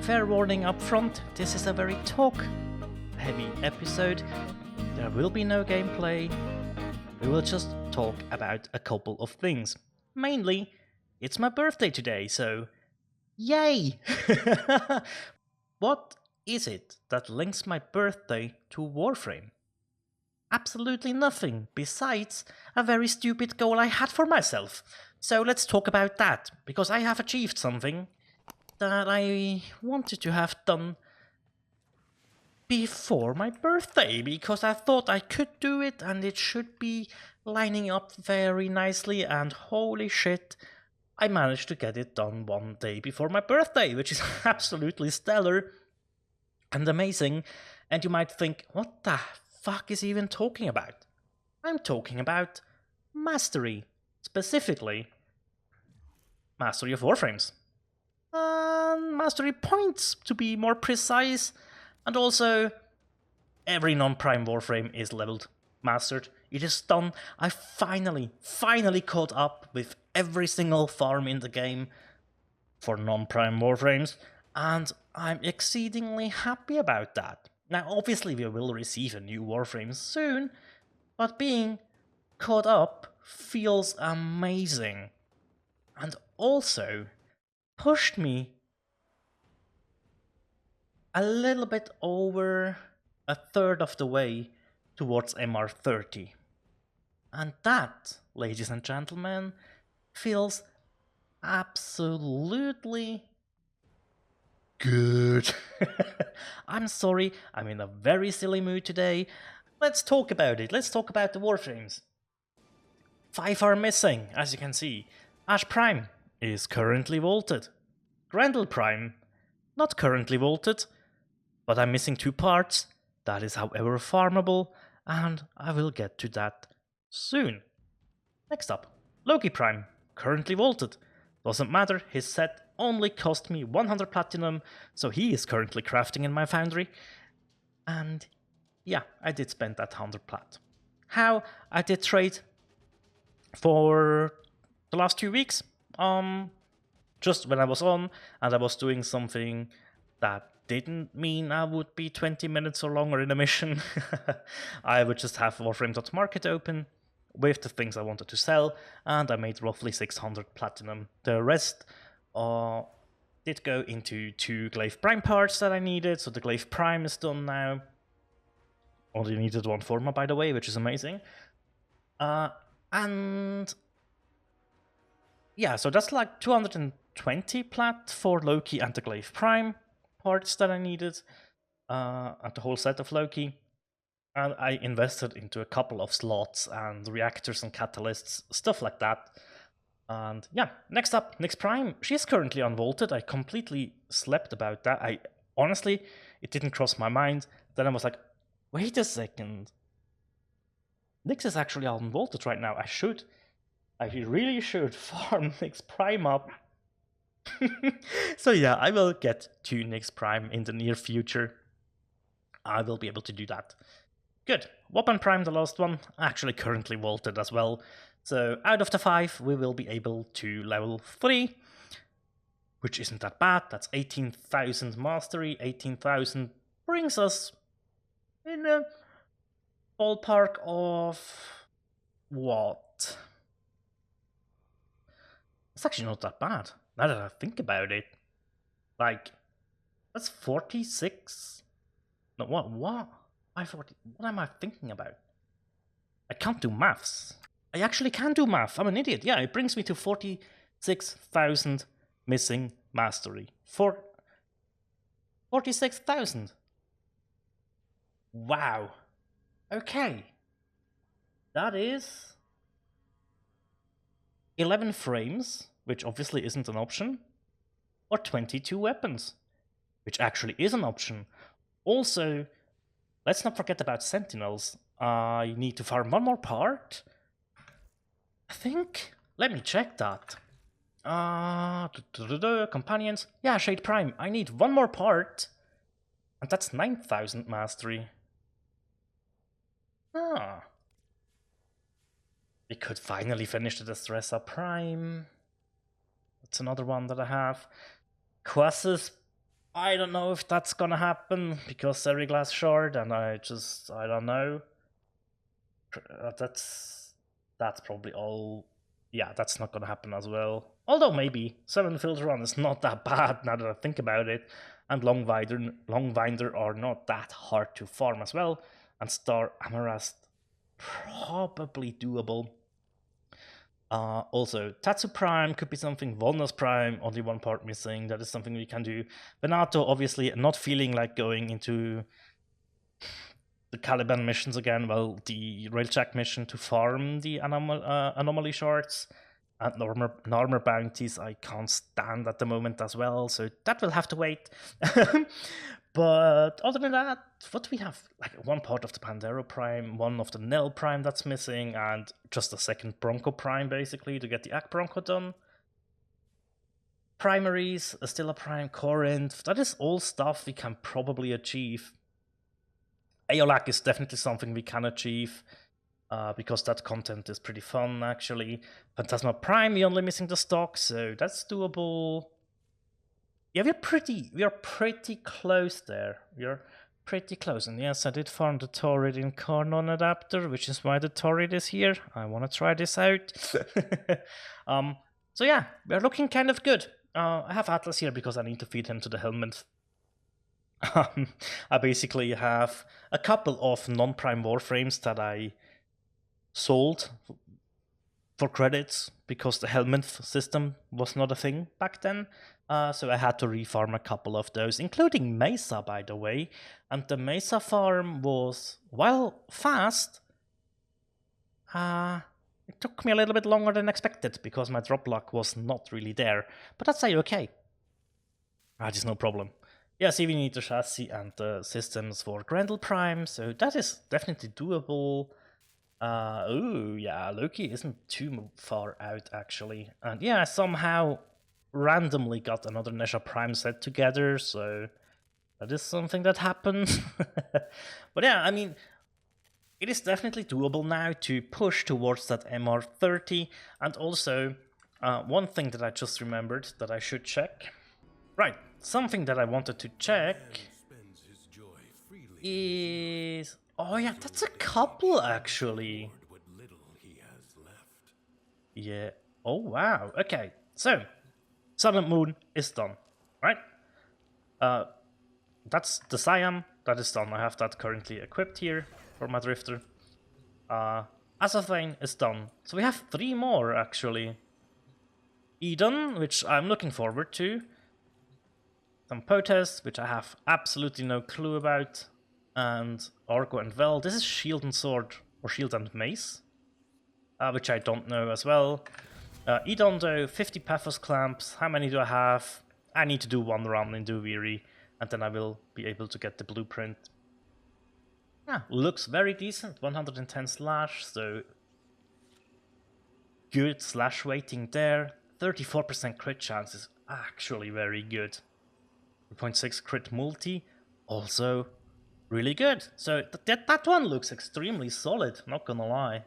Fair warning up front, this is a very talk-heavy episode. There will be no gameplay. We will just talk about a couple of things. Mainly, it's my birthday today, so yay! What is it that links my birthday to Warframe? Absolutely nothing, besides a very stupid goal I had for myself. So let's talk about that, because I have achieved something that I wanted to have done before my birthday, because I thought I could do it and it should be lining up very nicely, and holy shit, I managed to get it done one day before my birthday, which is absolutely stellar and amazing. And you might think, what the fuck is he even talking about? I'm talking about mastery, specifically mastery of Warframes. Mastery points, to be more precise, and also every non-prime Warframe is leveled mastered. It is done. I finally caught up with every single farm in the game for non-prime Warframes, and I'm exceedingly happy about that. Now, obviously, we will receive a new Warframe soon, but being caught up feels amazing, and also pushed me a little bit over a third of the way towards MR30. And that, ladies and gentlemen, feels absolutely good. I'm sorry, I'm in a very silly mood today. Let's talk about it. Let's talk about the Warframes. 5 are missing, as you can see. Ash Prime is currently vaulted. Grendel Prime, not currently vaulted, but I'm missing 2 parts. That is however farmable, and I will get to that soon. Next up, Loki Prime, currently vaulted. Doesn't matter, his set only cost me 100 platinum, so he is currently crafting in my foundry. And yeah, I did spend that 100 plat. How? I did trade for the last 2 weeks. Just when I was on and I was doing something that didn't mean I would be 20 minutes or longer in a mission. I would just have Warframe.market open with the things I wanted to sell, and I made roughly 600 platinum. The rest did go into 2 Glaive Prime parts that I needed, so the Glaive Prime is done now. Only needed 1 Forma, by the way, which is amazing. And yeah, so that's like 220 plat for Loki and the Glaive Prime parts that I needed, and the whole set of Loki. And I invested into a couple of slots and reactors and catalysts, stuff like that. And yeah, next up, Nyx Prime. She's currently unvaulted. I completely slept about that. Honestly, it didn't cross my mind. Then I was like, wait a second. Nyx is actually unvaulted right now. I really should farm Nyx Prime up. So yeah, I will get to Nyx Prime in the near future. I will be able to do that. Good. Weapon Prime, the last one, actually currently vaulted as well. So out of the 5, we will be able to level 3, which isn't that bad. That's 18,000 mastery. 18,000 brings us in a ballpark of what? It's actually not that bad, now that I think about it. Like, that's 46? No, what? What am I thinking about? I can't do maths. I actually can do math. I'm an idiot. Yeah, it brings me to 46,000 missing mastery. 46,000. Wow. Okay. That is 11 frames, which obviously isn't an option, or 22 weapons, which actually is an option. Also, let's not forget about Sentinels. I need to farm 1 more part. I think. Let me check that. Companions. Yeah, Shade Prime. I need 1 more part. And that's 9,000 mastery. We could finally finish the Distressa Prime. That's another one that I have. Quassus I don't know if that's gonna happen because Seriglass Shard, and I don't know. That's probably all. Yeah, that's not gonna happen as well. Although maybe 7 filter run is not that bad now that I think about it, and Longwinder are not that hard to farm as well, and Star Amarast probably doable. Also, Tatsu Prime could be something. Volnas Prime, only one part missing. That is something we can do. Venato, obviously, not feeling like going into the Caliban missions again. Well, the Railjack mission to farm the anomaly shards and normal bounties I can't stand at the moment as well, so that will have to wait. But other than that, what do we have? Like one part of the Pandero Prime, one of the Nell Prime that's missing, and just a second Bronco Prime basically to get the Ak Bronco done. Primaries, Astilla Prime, Corinth, that is all stuff we can probably achieve. Aeolac is definitely something we can achieve. Because that content is pretty fun, actually. Phantasma Prime, we're only missing the stock, so that's doable. Yeah, we are pretty close there. We're pretty close. And yes, I did farm the Torrid in Carnon adapter, which is why the Torrid is here. I want to try this out. So yeah, we're looking kind of good. I have Atlas here because I need to feed him to the helmet. I basically have a couple of non-prime warframes that I sold for credits because the helmet system was not a thing back then. So I had to refarm a couple of those, including Mesa, by the way. And the Mesa farm was, while fast, it took me a little bit longer than expected because my drop luck was not really there. But that's okay. That is no problem. Yeah, see, we need the chassis and the systems for Grendel Prime, so that is definitely doable. Oh, yeah, Loki isn't too far out, actually. And yeah, I somehow randomly got another Nesha Prime set together, so that is something that happened. But yeah, I mean, it is definitely doable now to push towards that MR30. And also, one thing that I just remembered that I should check. Right, something that I wanted to check is... Oh yeah, that's a couple actually. Yeah. Oh wow. Okay. So, Silent Moon is done, right? That's the Siam. That is done. I have that currently equipped here for my Drifter. Azathain is done. So we have 3 more actually. Eden, which I'm looking forward to. Some Potes, which I have absolutely no clue about. And Argo and Vel. This is Shield and Sword, or Shield and Mace, which I don't know as well. Edon though, 50 Paphos Clamps. How many do I have? I need to do 1 run in Duviri, and then I will be able to get the blueprint. Yeah, looks very decent. 110 slash, so good slash rating there. 34% crit chance is actually very good. 3.6 crit multi, also really good. So that one looks extremely solid, not gonna lie.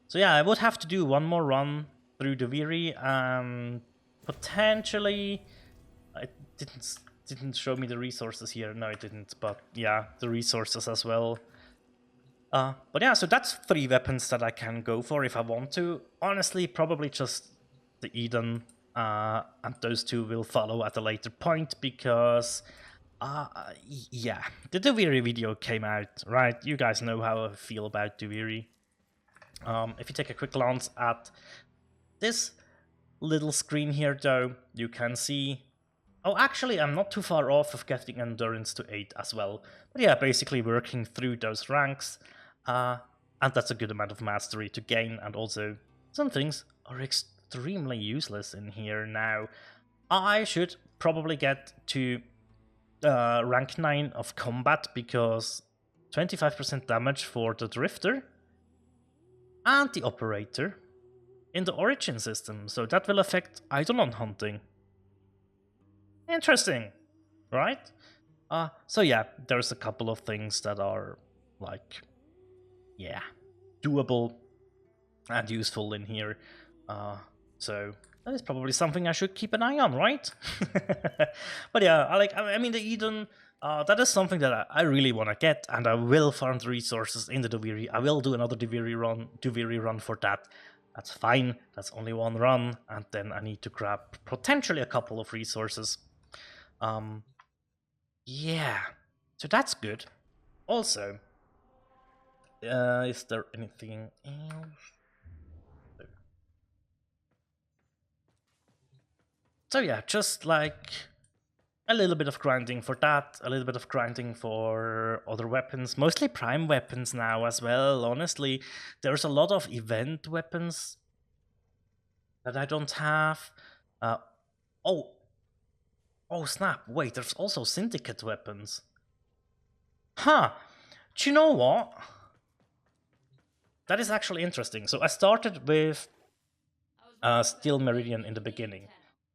So yeah, I would have to do 1 more run through the Viri, and potentially... It didn't show me the resources here. No, it didn't, but yeah, the resources as well. But yeah, so that's 3 weapons that I can go for if I want to. Honestly, probably just the Eden, and those 2 will follow at a later point because... yeah, the Duviri video came out, right? You guys know how I feel about Duviri. If you take a quick glance at this little screen here, though, you can see... Oh, actually, I'm not too far off of getting Endurance to 8 as well. But yeah, basically working through those ranks, and that's a good amount of mastery to gain, and also some things are extremely useless in here now. I should probably get to rank 9 of combat, because 25% damage for the Drifter and the Operator in the Origin system, so that will affect Eidolon hunting. Interesting, right? So yeah, there's a couple of things that are, like, yeah, doable and useful in here. So That is probably something I should keep an eye on, right? But yeah, I mean, the Eden, that is something that I really want to get, and I will farm the resources in the Duviri. I will do another Duviri run for that. That's fine. That's only one run, and then I need to grab potentially a couple of resources. Yeah, so that's good. Also, is there anything else? So yeah, just like a little bit of grinding for that, a little bit of grinding for other weapons, mostly prime weapons now as well. Honestly, there's a lot of event weapons that I don't have. Oh snap, wait, there's also syndicate weapons. Huh, do you know what? That is actually interesting. So I started with Steel Meridian in the beginning,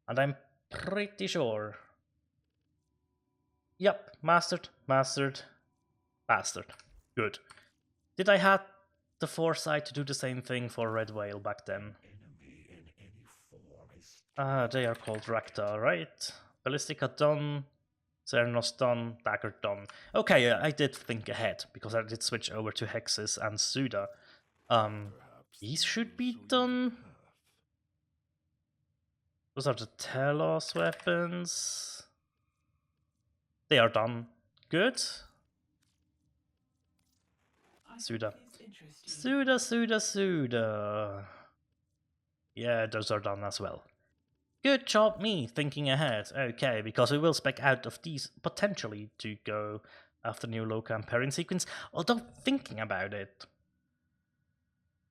and I'm pretty sure. Yep, mastered, bastard. Good. Did I have the foresight to do the same thing for Red Whale back then? They are called Rakta, right? Ballistica done, Xernos done, Dagger done. Okay, I did think ahead, because I did switch over to Hexes and Suda. These should be done. Those are the Telos weapons. They are done. Good. Suda. Yeah, those are done as well. Good job me, thinking ahead. Okay, because we will spec out of these potentially to go after new low campaign sequence. Although thinking about it,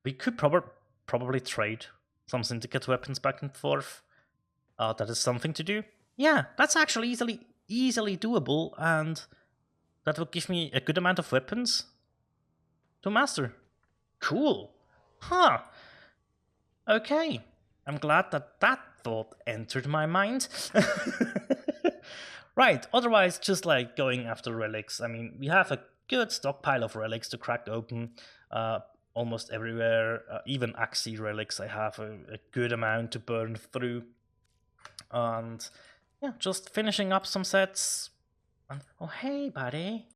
we could probably trade some syndicate weapons back and forth. That is something to do. Yeah, that's actually easily doable, and that will give me a good amount of weapons to master. Cool. Huh. Okay. I'm glad that thought entered my mind. Right, otherwise just like going after relics. I mean, we have a good stockpile of relics to crack open almost everywhere. Even Axie relics I have a good amount to burn through. And yeah, just finishing up some sets. And, oh hey buddy.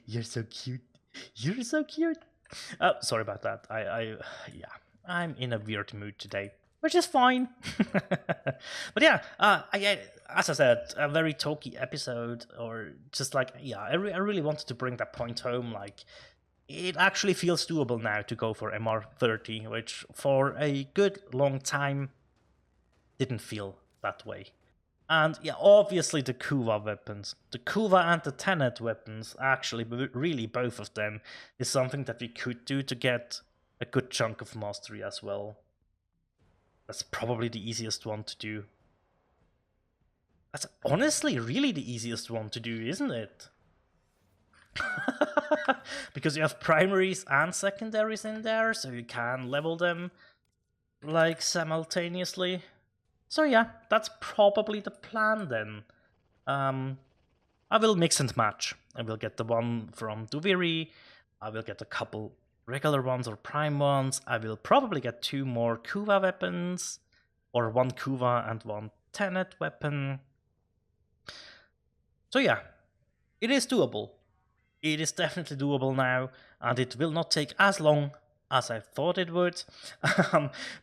You're so cute. You're so cute. Sorry about that. Yeah, I'm in a weird mood today, which is fine. But yeah, as I said, a very talky episode, or just like, yeah, I really wanted to bring that point home. Like, it actually feels doable now to go for MR30, which for a good long time didn't feel that way. And yeah, obviously the Kuva weapons. The Kuva and the Tenet weapons, actually, really both of them, is something that we could do to get a good chunk of mastery as well. That's probably the easiest one to do. That's honestly really the easiest one to do, isn't it? Because you have primaries and secondaries in there, so you can level them like simultaneously. So yeah, that's probably the plan then. I will mix and match. I will get the one from Duviri, I will get a couple regular ones or prime ones, I will probably get 2 more Kuva weapons, or 1 Kuva and 1 Tenet weapon. So yeah, it is doable. It is definitely doable now, and it will not take as long as I thought it would,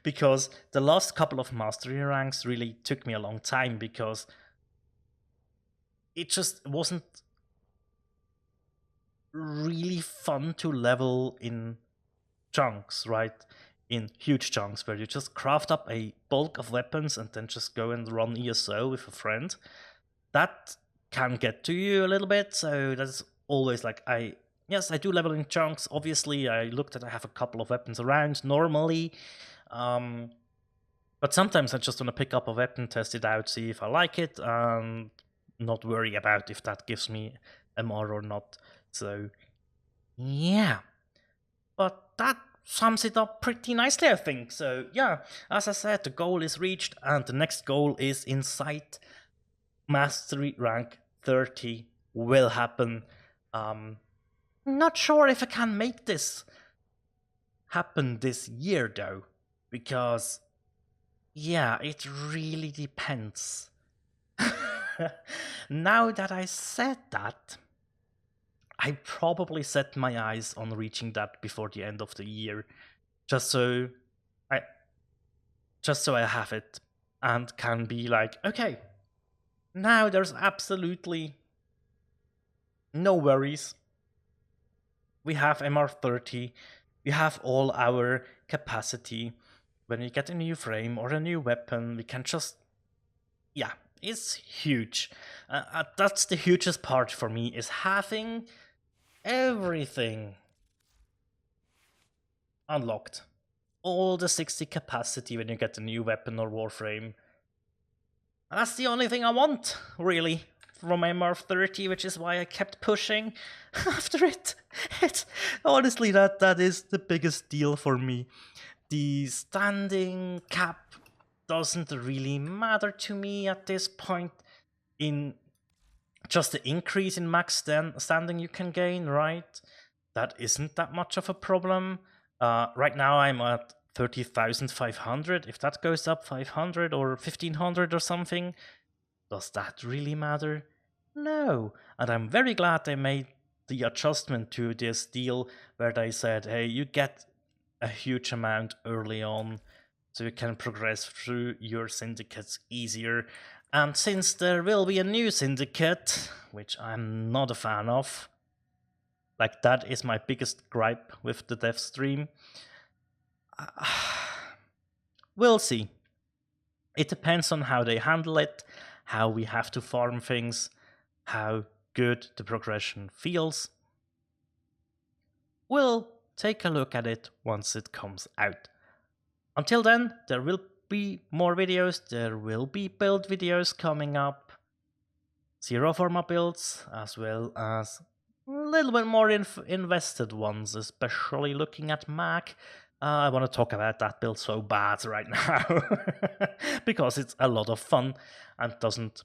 because the last couple of mastery ranks really took me a long time, because it just wasn't really fun to level in chunks, right? In huge chunks, where you just craft up a bulk of weapons and then just go and run ESO with a friend. That can get to you a little bit, so that's always like, yes, I do level in chunks. Obviously, I looked at, I have a couple of weapons around normally, but sometimes I just want to pick up a weapon, test it out, see if I like it, and not worry about if that gives me MR or not. So yeah, but that sums it up pretty nicely, I think. So yeah, as I said, the goal is reached, and the next goal is in sight. Mastery rank 30 will happen. Not sure if I can make this happen this year though, because Yeah, it really depends. Now that I said that, I probably set my eyes on reaching that before the end of the year, just so I just so I have it and can be like, okay, now there's absolutely no worries. We have MR30, we have all our capacity. When we get a new frame or a new weapon, we can just, yeah, it's huge. That's the hugest part for me, is having everything unlocked. All the 60 capacity when you get a new weapon or Warframe. And that's the only thing I want, really, from MR30, which is why I kept pushing after it. It's honestly that is the biggest deal for me. The standing cap doesn't really matter to me at this point. In just the increase in max standing you can gain, right? That isn't that much of a problem. Right now I'm at 30,500. If that goes up 500 or 1500 or something, does that really matter? No. And I'm very glad they made the adjustment to this deal where they said, hey, you get a huge amount early on so you can progress through your syndicates easier. And since there will be a new syndicate, which I'm not a fan of, like that is my biggest gripe with the dev stream, we'll see. It depends on how they handle it, how we have to farm things, how good the progression feels. We'll take a look at it once it comes out. Until then, there will be more videos, there will be build videos coming up, Zero Forma builds, as well as a little bit more invested ones, especially looking at Mac. I want to talk about that build so bad right now, because it's a lot of fun and doesn't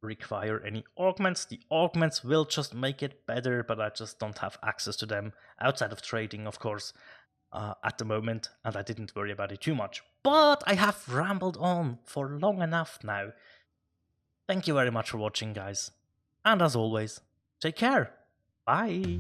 require any augments. The augments will just make it better, but I just don't have access to them outside of trading, of course, at the moment, and I didn't worry about it too much. But I have rambled on for long enough now. Thank you very much for watching, guys. And as always, take care. Bye.